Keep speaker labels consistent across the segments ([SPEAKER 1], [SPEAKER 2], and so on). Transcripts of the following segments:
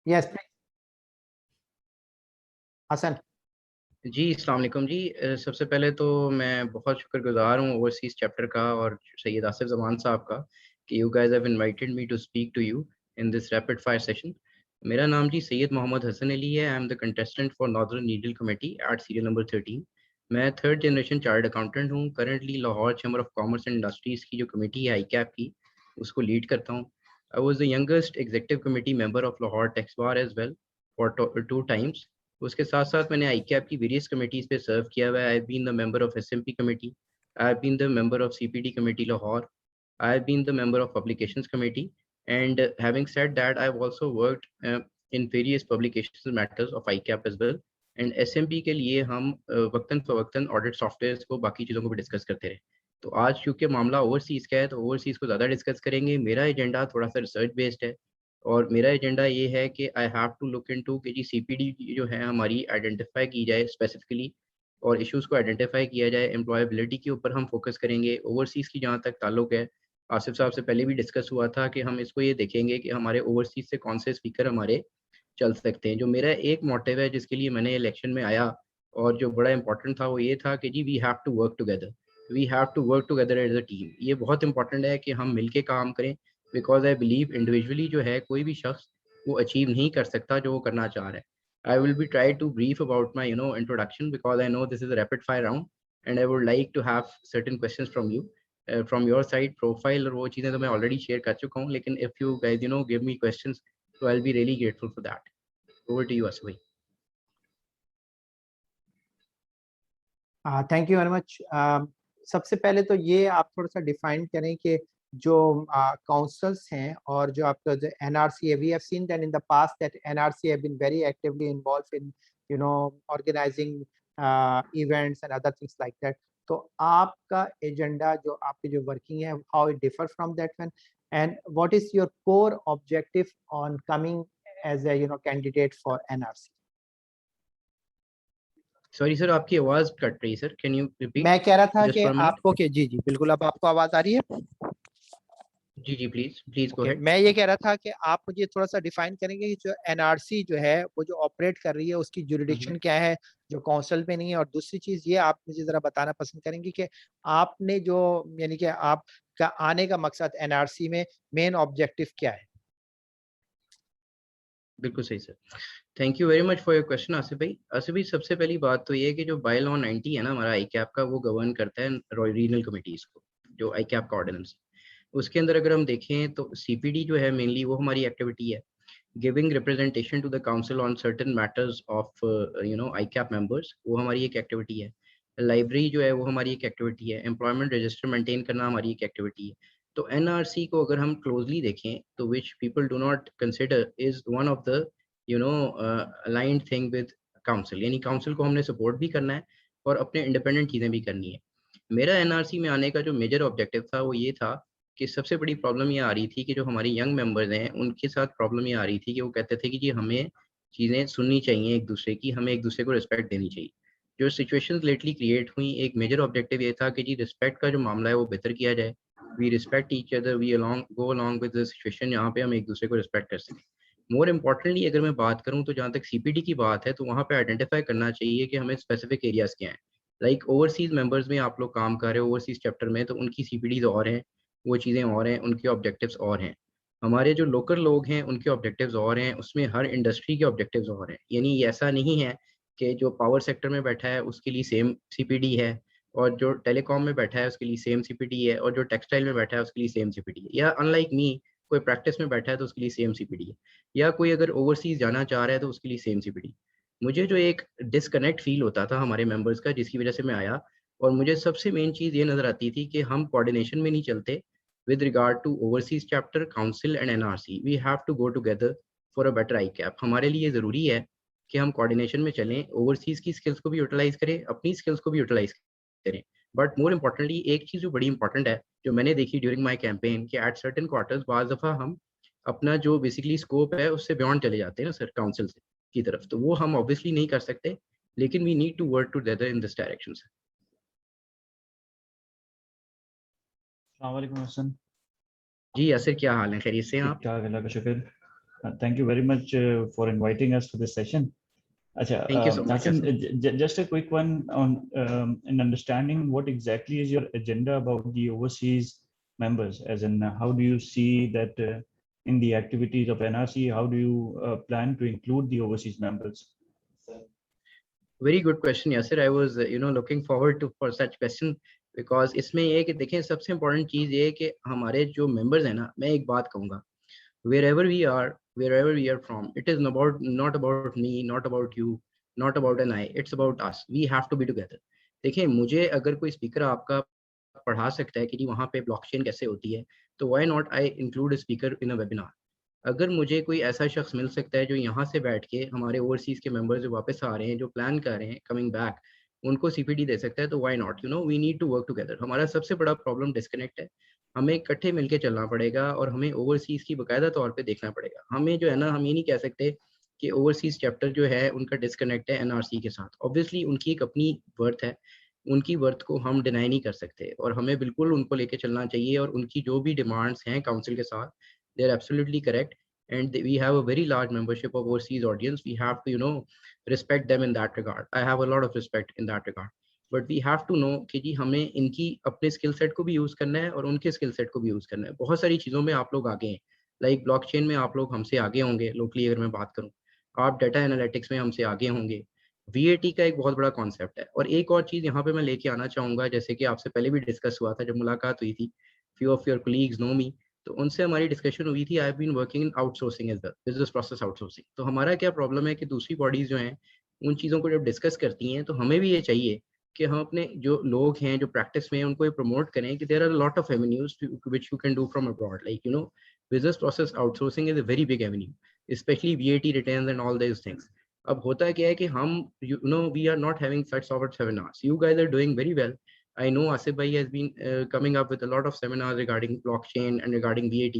[SPEAKER 1] Yes Hasan.
[SPEAKER 2] जी, अस्सलाम वालेकुम जी। सबसे पहले तो मैं बहुत शुक्रगुज़ार हूँ ओवरसीज़ चैप्टर का और सैयद आसिफ ज़मान साहब का कि you guys have invited me to speak to you in this rapid fire session. मेरा नाम जी सैयद मोहम्मद हसन अली है। I am the contestant for northern needle committee at serial number 13। मैं थर्ड जनरेशन चार्टर्ड अकाउंटेंट हूँ। Currently Lahore chamber of commerce and industries की जो committee है आईकैप की, उसको लीड करता हूँ। I was the youngest executive committee member of Lahore tax bar as well for 2 times. उसके साथ-साथ मैंने आईकैप की वेरियस कमिटीज़ पे सर्व किया हुआ है। I have been the member of SMP committee, I have been the member of CPD committee Lahore, I have been the member of publications committee, and having said that, I've also worked in various publications matters of ICAP as well. And SMP के लिए हम वक्तन फ़वक्तन audit softwares को बाकी चीज़ों को भी discuss करते रहे। तो आज चूँकि मामला ओवरसीज़ का है, तो ओवरसीज़ को ज़्यादा डिस्कस करेंगे। मेरा एजेंडा थोड़ा-सा रिसर्च बेस्ड है और मेरा एजेंडा ये है कि I have to look into कि जी सीपीडी जो है हमारी आइडेंटिफ़ाई की जाए स्पेसिफिकली और इश्यूज़ को आइडेंटिफ़ाई किया जाए। एम्प्लॉयबिलिटी के ऊपर हम फ़ोकस करेंगे। ओवरसीज़ की जहाँ तक ताल्लुक है, आसिफ साहब से पहले भी डिस्कस हुआ था कि हम इसको ये देखेंगे कि हमारे ओवरसीज़ से कौन से स्पीकर हमारे चल सकते हैं। जो मेरा एक मोटिव है जिसके लिए मैंने इलेक्शन में आया और जो बड़ा इम्पोर्टेंट था वो ये था कि जी we have to work together. We have to work together as a team. ये बहुत इम्पोर्टेंट है कि हम मिलके काम करें बिकॉज़ आई बिलीव इंडिविजुअली जो है कोई भी शख्स वो अचीव नहीं कर सकता जो वो करना चाह रहा है। I will be try to brief about my introduction because I know this is a rapid fire round and I would like to have certain questions from you. From your side profile और वो चीज़ें तो मैं already share कर चुका हूँ लेकिन if you guys give me questions so I'll be really grateful for that. Over to you, Asif.
[SPEAKER 1] Thank you very much. सबसे पहले तो ये आप थोड़ा सा डिफाइन करें कि जो काउंसल्स हैं और जो आपका जो एनआरसी है, we have seen that in the past that NRC have been very actively involve in organising events and other things like that. तो आपका एजेंडा जो आपकी जो वर्किंग है, how it differ from that one, and what is your core objective on coming as a candidate for NRC?
[SPEAKER 2] Sorry sir आपकी आवाज़ cut रही है सर। कैन यू रिपीट
[SPEAKER 1] मैं कह रहा था
[SPEAKER 2] जस्ट
[SPEAKER 1] कि
[SPEAKER 2] फॉर अ मिनट?
[SPEAKER 1] आपको कि जी बिल्कुल, अब आपको आवाज आ रही है?
[SPEAKER 2] जी, जी, please, please go
[SPEAKER 1] okay,
[SPEAKER 2] ahead.
[SPEAKER 1] मैं ये कह रहा था कि आप मुझे थोड़ा सा डिफाइन करेंगे कि जो एनआरसी जो है वो जो ऑपरेट कर रही है उसकी
[SPEAKER 2] हुँ, हुँ।
[SPEAKER 1] जुरिडिक्शन क्या है जो काउंसिल में नहीं है, और दूसरी चीज ये आप मुझे जरा बताना पसंद करेंगे कि आपने जो यानी कि आपका आने का मकसद एनआरसी में मेन ऑब्जेक्टिव क्या है?
[SPEAKER 2] बिल्कुल सही sir. Thank you very much for your question Asif भाई। आसिफ भाई सबसे पहली बात तो ये है कि जो बाय लॉ 90 है ना हमारा आईकैप का वो गवर्न करता है रीजनल कमिटीज़ को, जो आईकैप का ऑर्डिनेंस है। उसके अंदर अगर हम देखें तो सीपीडी जो है मेनली वो हमारी एक्टिविटी है, giving representation to the council on certain matters of ICAP members, वो हमारी एक एक्टिविटी है। लाइब्रेरी जो है वो हमारी एक एक्टिविटी है। एम्प्लॉयमेंट रजिस्टर मेंटेन करना हमारी एक एक्टिविटी है। तो एनआरसी को अगर हम क्लोजली देखें तो which people do not consider is one of the aligned thing with council, यानी काउंसिल को हमने सपोर्ट भी करना है और अपने इंडिपेंडेंट चीज़ें भी करनी है। मेरा एनआरसी में आने का जो मेजर ऑब्जेक्टिव था वो ये था कि सबसे बड़ी प्रॉब्लम ये आ रही थी कि जो हमारे यंग मेंबर्स हैं उनके साथ प्रॉब्लम ये आ रही थी कि वो कहते थे कि जी हमें चीज़ें सुननी चाहिए एक दूसरे की, हमें एक दूसरे को रिस्पेक्ट देनी चाहिए। जो सिचुएशंस लेटली क्रिएट हुई, एक मेजर ऑब्जेक्टिव ये था कि जी रिस्पेक्ट का जो मामला है वो बेहतर किया जाए। We respect each other, we along go along with the situation जहाँ पे हम एक दूसरे को रिस्पेक्ट कर सकें। मोर इम्पोर्टेंटली अगर मैं बात करूँ तो जहाँ तक सीपीडी की बात है तो वहाँ पे आइडेंटिफाई करना चाहिए कि हमें स्पेसिफिक एरियाज़ क्या हैं। लाइक ओवरसीज़ मेंबर्स में आप लोग काम कर रहे हो ओवरसीज़ चैप्टर में, तो उनकी सीपीडीज़ और हैं, वो चीज़ें और हैं, उनके ऑब्जेक्टिव्स और हैं। हमारे जो लोकल लोग हैं उनके ऑब्जेक्टिव्स और हैं, उसमें हर इंडस्ट्री के ऑब्जेक्टिव्स और हैं। यानी ये ऐसा नहीं है कि जो पावर सेक्टर में बैठा है उसके लिए सेम सीपीडी है और जो टेलीकॉम में बैठा है उसके लिए सेम सीपीडी है और जो टेक्सटाइल में बैठा है उसके लिए सेम सीपीडी है, या अनलाइक मी कोई प्रैक्टिस में बैठा है तो उसके लिए सेम सीपीडी है, या कोई अगर ओवरसीज़ जाना चाह रहा है तो उसके लिए सेम सीपीडी। मुझे जो एक डिस्कनेक्ट फ़ील होता था हमारे मेंबर्स का जिसकी वज़ह से मैं आया, और मुझे सबसे मेन चीज़ ये नज़र आती थी कि हम कोऑर्डिनेशन में नहीं चलते with regard to overseas chapter, council and NRC. We have to go together for a better ICAP. हमारे लिए ज़रूरी है कि हम कोऑर्डिनेशन में चलें, ओवरसीज़ की स्किल्स को भी यूटिलाइज़ करें, अपनी स्किल्स को भी यूटिलाइज़ करें। बट मोर इम्पोर्टेंटली एक चीज़ जो बड़ी इंपॉर्टेंट है, जो मैंने देखी ड्यूरिंग माय कैंपेन कि एट सर्टेन क्वार्टर्स बाज़ दफ़ा हम अपना जो बेसिकली स्कोप है उससे बियॉन्ड चले जाते हैं ना सर काउंसिल से की तरफ, तो वो हम ऑब्वियसली नहीं कर सकते, लेकिन we need to work together in this direction sir.
[SPEAKER 3] अस्सलाम वालेकुम हसन।
[SPEAKER 2] जी यासिर, क्या हाल है? खैरियत से हैं
[SPEAKER 3] ठीक
[SPEAKER 2] आप?
[SPEAKER 3] ठाक, अल्लाह का शुक्र। Thank you very much for inviting us for this session. Acha,
[SPEAKER 2] Thank you so much.
[SPEAKER 3] Asim,
[SPEAKER 2] Asif.
[SPEAKER 3] just a quick one on in understanding what exactly is your agenda about the overseas members, as in how do you see that in the activities of NRC, how do you plan to include the overseas members?
[SPEAKER 2] Very good question, Yasir. I was looking forward to for such question because इसमें ये है कि देखें सबसे important चीज़ ये है कि हमारे जो members हैं ना, मैं एक बात कहूँगा, wherever we are from, it is not about me, not about you, not about an I, it's about us. We have to be together. देखें मुझे अगर कोई speaker आपका पढ़ा सकता है कि जी वहाँ पे blockchain कैसे होती है, तो why not I include a speaker in a webinar? अगर मुझे कोई ऐसा शख्स मिल सकता है जो यहाँ से बैठ के हमारे ओवरसीज के मेंबर्स जो वापस आ रहे हैं, जो प्लान कर रहे हैं कमिंग बैक, उनको सीपीडी दे सकता है, तो why not, we need to work together. हमारा सबसे बड़ा प्रॉब्लम डिस्कनेक्ट है. हमें इकट्ठे मिलके चलना पड़ेगा और हमें ओवरसीज की बाकायदा तौर पे देखना पड़ेगा. हमें जो है ना, हम ये नहीं कह सकते कि ओवरसीज चैप्टर जो है उनका डिस्कनेक्ट है एनआरसी के साथ. ऑब्वियसली उनकी एक अपनी वर्थ है, उनकी वर्थ को हम डिनाई नहीं कर सकते और हमें बिल्कुल उनको लेके चलना चाहिए. और उनकी जो भी डिमांड्स हैं काउंसिल के साथ, they are absolutely correct. And we have a very large membership of overseas audience. We have to respect them in that regard. I have a lot of respect in that regard, but we have to know कि जी हमें इनकी अपने skill set को भी use करना है और उनके स्किल सेट को भी यूज करना है. बहुत सारी चीजों में आप लोग आगे हैं, लाइक ब्लॉकचेन में आप लोग हमसे आगे होंगे. लोकली अगर मैं बात करूं, आप डाटा एनालिटिक्स में हमसे आगे होंगे. VAT का एक बहुत बड़ा कॉन्सेप्ट है. और एक और चीज यहाँ पे मैं लेके आना चाहूंगा, जैसे कि आपसे पहले भी डिस्कस हुआ था जब मुलाकात हुई थी, few of your colleagues know me, तो उनसे हमारी डिस्कशन हुई थी. I have been working in outsourcing as well, business process outsourcing. तो हमारा क्या प्रॉब्लम है कि दूसरी बॉडीज जो हैं उन चीज़ों को जब डिस्कस करती हैं, तो हमें भी ये चाहिए कि हम अपने जो लोग हैं जो प्रैक्टिस में हैं उनको ये प्रमोट करें कि there are lot of avenues which you can do from abroad. Like business process outsourcing is a very big avenue, specially VAT returns and all this things. अब होता क्या है कि हम we are not having such sort of seminars. You guys are doing very well. I know Asif Bhai has been coming up with a lot of seminars regarding blockchain and regarding VAT.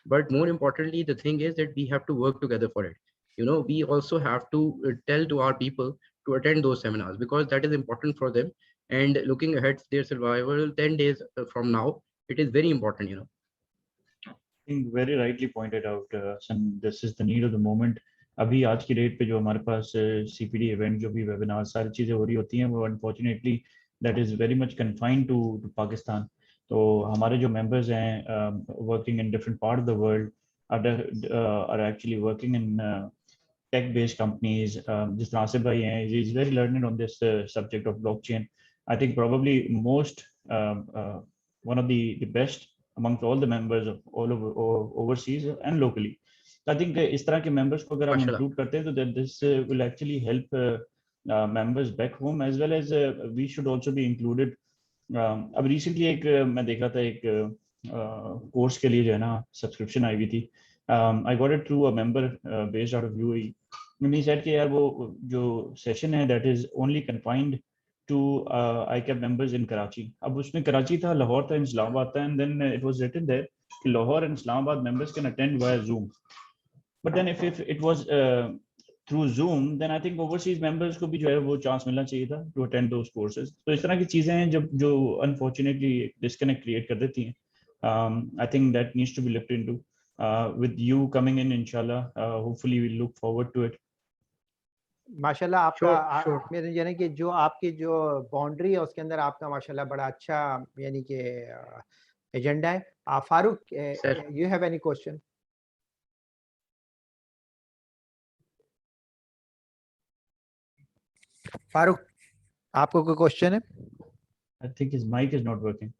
[SPEAKER 2] But more importantly, the thing is that we have to work together for it. We also have to tell to our people to attend those seminars because that is important for them. And looking ahead their survival 10 days from now, it is very important.
[SPEAKER 3] I think very rightly pointed out, Sam, this is the need of the moment. अभी आज की date पे जो हमारे पास CPD event जो भी webinar सारी चीज़ें हो रही होती हैं, वो unfortunately that is very much confined to Pakistan. तो हमारे जो मेंबर्स हैं working in different part of the world are actually working in tech based companies. Just Asif bhai is very learned on this subject of blockchain. I think probably most one of the best amongst all the members of all over overseas and locally. I think इस तरह के members को अगर हम include करते हैं तो that this will actually help members back home as well as we should also be included. अब recently एक मैं देख रहा था एक कोर्स के लिए जो है ना सब्सक्रिप्शन आई हुई थी. I got it through a member based out of UAE. And he said कि यार वो जो सेशन है that is only confined to ICAP members in Karachi. अब उसमें कराची था, लाहौर था, इस्लामाबाद था, and then it was written there कि Lahore and Islamabad members can attend via Zoom. But then if it was through Zoom, then I think overseas members को भी जो है वो चांस मिलना चाहिए था to attend those courses. तो इस तरह की चीजें हैं जो unfortunately disconnect create कर देती हैं. I think that needs to be looked into. With you coming in, inshallah, hopefully we'll look forward to it.
[SPEAKER 1] माशाल्लाह आपका मेरे यानी कि जो आपकी जो बाउंड्री है उसके अंदर आपका माशाल्लाह बड़ा अच्छा यानी कि एजेंडा है. Farooq, you have any question? Farooq, आपको कोई क्वेश्चन है?
[SPEAKER 3] I think his mic is not working.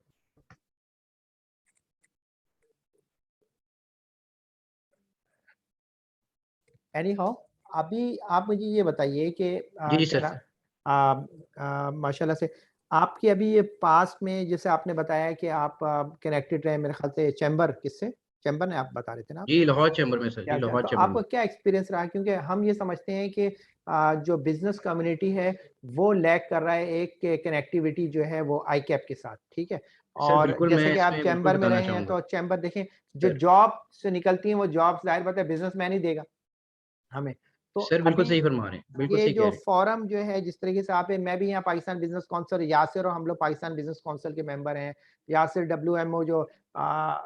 [SPEAKER 1] Anyhow, अभी आप मुझे ये बताइए कि
[SPEAKER 2] जी सर,
[SPEAKER 1] माशाल्लाह से आपकी अभी ये पास्ट में जैसे आपने बताया कि आप कनेक्टेड रहे मेरे ख्याल से चैम्बर, किससे चैम्बर ने आप बता रहे थे ना?
[SPEAKER 2] जी लाहौर चैम्बर में सर. जी लाहौर
[SPEAKER 1] तो
[SPEAKER 2] चैम्बर
[SPEAKER 1] आपका क्या एक्सपीरियंस रहा? क्योंकि हम ये समझते हैं कि जो बिजनेस कम्युनिटी है वो लैक कर रहा है एक कनेक्टिविटी जो है वो आईकैप के साथ, ठीक है? और जैसे कि आप चैम्बर में रहे हैं तो चैम्बर देखें जो जॉब से निकलती हैं वो जॉब जाहिर बात है बिजनेसमैन ही देगा हमें. तो
[SPEAKER 2] सर बिल्कुल सही फरमा रहे हैं, बिल्कुल
[SPEAKER 1] ये जो फोरम जो है जिस तरीके से आप, मैं भी यहाँ पाकिस्तान बिजनेस काउंसिल, यासिर और हम लोग पाकिस्तान बिजनेस काउंसिल के मेंबर हैं, यासिर WMO जो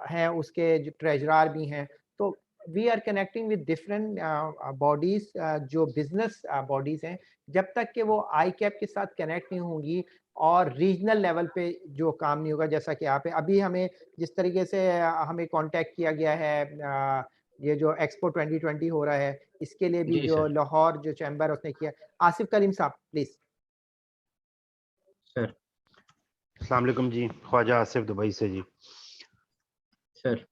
[SPEAKER 1] है उसके जो ट्रेजरर भी हैं. तो we are connecting with different bodies जो बिजनेस बॉडीज हैं, जब तक कि वो आई कैप के साथ कनेक्ट नहीं होंगी और रीजनल लेवल पे जो काम नहीं होगा, जैसा कि आप अभी हमें जिस तरीके से हमें कांटेक्ट किया गया है, ये जो एक्सपो 2020 हो रहा है, इसके लिए भी
[SPEAKER 2] जी
[SPEAKER 1] जो
[SPEAKER 2] सर।
[SPEAKER 1] लाहौर जो चैम्बर उसने किया। आसिफ करीम साहब प्लीज।
[SPEAKER 2] सर।
[SPEAKER 4] अस्सलाम वालेकुम जी, ख्वाजा आसिफ दुबई से जी।
[SPEAKER 2] सर।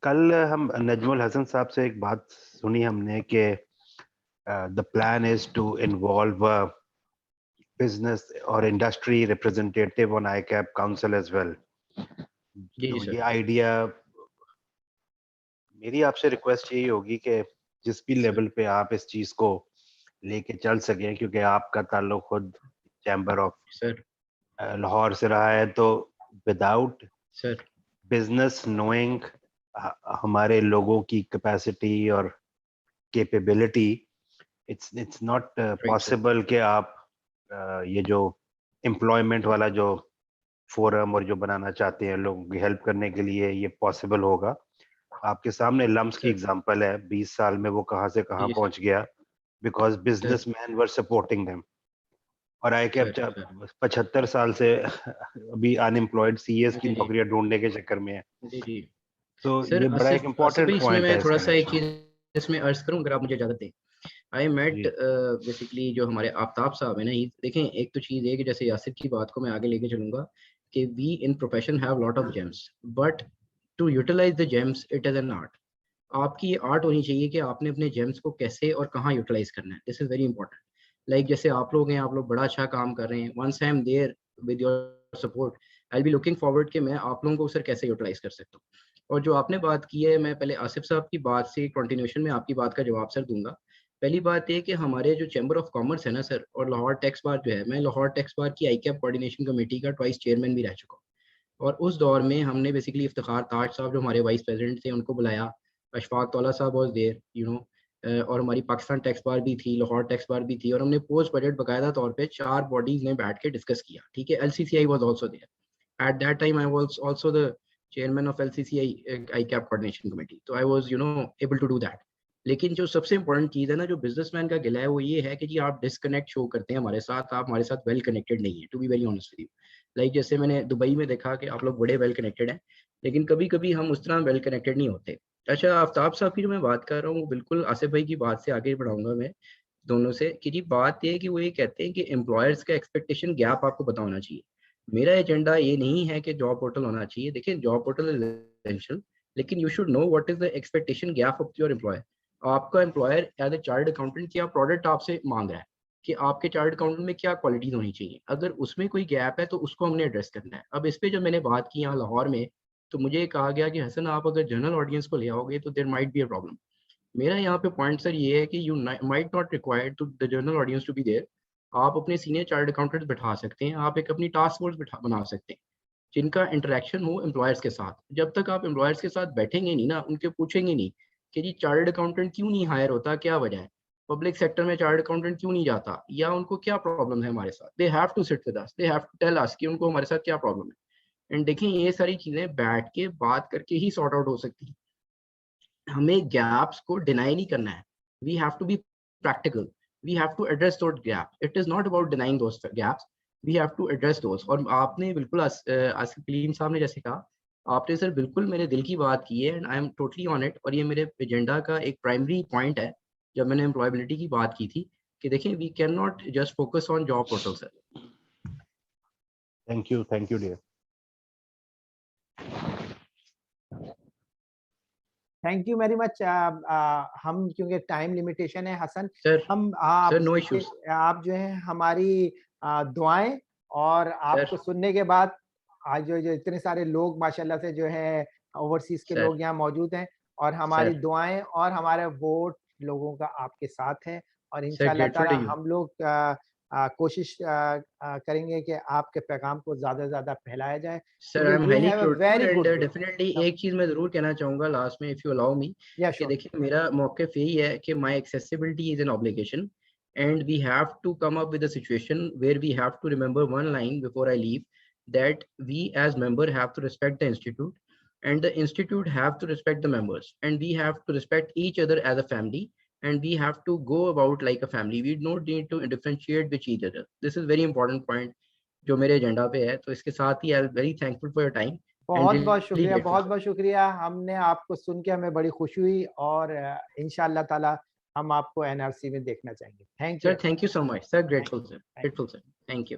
[SPEAKER 4] कल हम नजमुल हसन साहब से एक बात सुनी हमने कि the plan is to involve business और industry representative on ICAP council as well.
[SPEAKER 2] जी
[SPEAKER 4] तो
[SPEAKER 2] सर।
[SPEAKER 4] ये आइडिया, मेरी आपसे रिक्वेस्ट यही होगी कि जिस भी लेवल पे आप इस चीज को लेके चल सकें, क्योंकि आपका ताल्लुक खुद चैम्बर ऑफ
[SPEAKER 2] सर।
[SPEAKER 4] लाहौर से रहा है, तो विदाउट
[SPEAKER 2] सर।
[SPEAKER 4] बिजनेस नोइंग हमारे लोगों की कैपेसिटी और कैपेबिलिटी, इट्स नॉट पॉसिबल कि आप ये जो एम्प्लॉयमेंट वाला जो फोरम और जो बनाना चाहते हैं लोगों की हेल्प करने के लिए, ये पॉसिबल होगा। आपके सामने लम्स की
[SPEAKER 2] सर।
[SPEAKER 4] एग्जांपल है, 20 साल में वो कहाँ से कहाँ
[SPEAKER 2] जी
[SPEAKER 4] पहुंच गया, because businessman were supporting them. और ICAP
[SPEAKER 2] सर।
[SPEAKER 4] 75 साल से अभी अनएम्प्लॉयड CAs की
[SPEAKER 2] जी जी
[SPEAKER 4] नौकरियां ढूंढने के चक्कर में है।
[SPEAKER 2] जी जी।
[SPEAKER 4] तो
[SPEAKER 2] सर
[SPEAKER 4] ये बड़ा एक
[SPEAKER 2] आसिफ आसिफ
[SPEAKER 4] इम्पोर्टेंट
[SPEAKER 2] भाई, इसमें
[SPEAKER 4] पॉइंट
[SPEAKER 2] मैं
[SPEAKER 4] है इस
[SPEAKER 2] थोड़ा सा एक
[SPEAKER 4] कनेक्शन।
[SPEAKER 2] चीज इसमें अर्ज करूं, अगर आप मुझे इजाजत दें। आई मेट
[SPEAKER 4] जी
[SPEAKER 2] बेसिकली जो हमारे आफ्ताब साहब है ना, देखें एक तो चीज है कि जैसे यासिर की बात को मैं आगे लेके चलूंगा कि we in profession have lot of gems, but to utilise the gems it is an art. आपकी ये आर्ट होनी चाहिए कि आपने अपने जेम्स को कैसे और कहाँ यूटिलाइज करना है। This is very important. Like जैसे आप लोग हैं, आप लोग बड़ा अच्छा काम कर रहे हैं। Once I am there with your support, I be looking forward कि मैं आप लोगों को सर कैसे यूटिलाइज कर सकता हूँ। और जो आपने बात की है, मैं पहले आसिफ साहब की बात से कंटिन्यूशन में आपकी बात का जवाब सर दूंगा। पहली बात ये कि हमारे जो चैम्बर ऑफ कॉमर्स है ना सर, और लाहौर टैक्स बार जो है, मैं लाहौर टैक्स बार की ICAP कोऑर्डिनेशन कमेटी का ट्वाइस चेयरमैन भी रह चुका हूँ। और उस दौर में हमने बेसिकली इफ्तिखार ताज साहब जो हमारे वाइस प्रेसिडेंट थे उनको बुलाया, अशफाक तौला साहब वाज देयर, यू नो, और हमारी पाकिस्तान टैक्स बार भी थी, लाहौर टैक्स बार भी थी, और हमने पोस्ट बजट बाकायदा तौर पे 4 बॉडीज ने बैठ के डिस्कस किया। ठीक है, LCCI was also there at that time. I was also the chairman of LCCI ICAP coordination committee, तो I was able to do that. लेकिन जो सबसे इंपॉर्टेंट चीज़ है ना, जो बिजनेसमैन का गिला है, वो ये है कि जी आप डिस्कनेक्ट शो करते हैं हमारे साथ, आप हमारे साथ वेल कनेक्टेड नहीं है, to be very honest with you. Like जैसे मैंने दुबई में देखा कि आप लोग बड़े वेल कनेक्टेड हैं, लेकिन कभी कभी हम उस तरह वेल कनेक्टेड नहीं होते। अच्छा, आफ्ताब साहब की जो मैं बात कर रहा हूँ, वो बिल्कुल आसिफ भाई की बात से आगे बढ़ाऊंगा मैं दोनों से, कि जी बात ये है कि वो ये कहते हैं कि एम्प्लॉयर्स का एक्सपेक्टेशन गैप आपको पता होना चाहिए। मेरा एजेंडा ये नहीं है कि जॉब पोर्टल होना चाहिए। देखिए, जॉब पोर्टल इज एसेंशियल, लेकिन you should know what is the expectation gap of your employer. आपका employer as a chart accountant क्या प्रोडक्ट आपसे मांग रहा है, कि आपके चार्ट अकाउंटेंट में क्या क्वालिटीज होनी चाहिए। अगर उसमें कोई गैप है तो उसको हमने एड्रेस करना है। अब इस पे जब मैंने बात की यहाँ लाहौर में, तो मुझे कहा गया कि हसन आप अगर जनरल ऑडियंस को ले आओगे तो there might be a problem. मेरा यहाँ पे पॉइंट सर ये है कि you might not required to the general audience to be there. आप अपने सीनियर चार्ट अकाउंटेंट बैठा सकते हैं, आप एक अपनी टास्क फोर्स बना सकते हैं जिनका इंटरेक्शन हो एम्प्लॉयर्स के साथ। जब तक आप एम्प्लॉयर्स के साथ बैठेंगे नहीं ना, उनके पूछेंगे नहीं कि जी चार्ट अकाउंटेंट क्यों नहीं हायर होता, क्या वजह है, पब्लिक सेक्टर में चार्ट अकाउंटेंट क्यों नहीं जाता, या उनको क्या प्रॉब्लम है हमारे साथ, they have to sit with us, they have to tell us कि उनको हमारे साथ क्या प्रॉब्लम है। एंड देखिए, ये सारी चीजें बैठ के बात करके ही सॉर्ट आउट हो सकती है। हमें गैप्स को डिनाई नहीं करना है। We have to be practical, we have to address those gap. It is not about denying those gaps, we have to address those. और आपने बिल्कुल आसिफ कलीम साहब ने जैसे कहा, आपने सर बिल्कुल मेरे दिल की बात की है, and I am totally on it. और ये मेरे एजेंडा का एक प्राइमरी पॉइंट है जब मैंने एम्प्लॉयबिलिटी की बात की थी, कि देखें we can not just focus on job portal sir.
[SPEAKER 4] Thank you dear.
[SPEAKER 1] Thank you very much. हम क्योंकि टाइम लिमिटेशन है हसन,
[SPEAKER 2] सर
[SPEAKER 1] हम
[SPEAKER 2] सर नो इश्यूज
[SPEAKER 1] आप जो है हमारी दुआएं, और आपको
[SPEAKER 2] सर।
[SPEAKER 1] सुनने के बाद आज जो इतने सारे लोग माशाल्लाह से जो है ओवरसीज के
[SPEAKER 2] सर
[SPEAKER 1] लोग यहाँ मौजूद हैं, और हमारी
[SPEAKER 2] सर
[SPEAKER 1] दुआएं और हमारे वोट लोगों का आपके साथ है। और
[SPEAKER 2] सर
[SPEAKER 1] इंशाल्लाह
[SPEAKER 2] ग्रेटफुल
[SPEAKER 1] ताला
[SPEAKER 2] टू यू
[SPEAKER 1] हम लोग कोशिश करेंगे कि आपके पैगाम को ज्यादा से ज्यादा फैलाया जाए,
[SPEAKER 2] सर आई
[SPEAKER 1] क्योंकि
[SPEAKER 2] am
[SPEAKER 1] we
[SPEAKER 2] highly
[SPEAKER 1] have a
[SPEAKER 2] grateful.
[SPEAKER 1] Very
[SPEAKER 2] and
[SPEAKER 1] good way.
[SPEAKER 2] Definitely एक चीज मैं जरूर कहना चाहूंगा लास्ट में, इफ यू अलाउ मी,
[SPEAKER 1] या
[SPEAKER 2] कि
[SPEAKER 1] श्योर।
[SPEAKER 2] देखिए मेरा मौक़िफ़ यही है कि my accessibility is an obligation, and we have to come up with a situation where we have to remember one line before I leave, that we as member have to respect the institute, and the institute have to respect the members, and we have to respect each other as a family, and we have to go about like a family. We don't need to differentiate with each other. This is very important point जो मेरे agenda पे है. तो इसके साथ ही I am very thankful for your time.
[SPEAKER 1] बहुत शुक्रिया, बहुत शुक्रिया. हमने आपको सुन के हमें बड़ी खुशी हुई और इंशाअल्लाह ताला हम आपको एनआरसी में देखना चाहेंगे. Thank you
[SPEAKER 2] sir. Thank you so much sir. Grateful sir. Grateful sir. Thank you.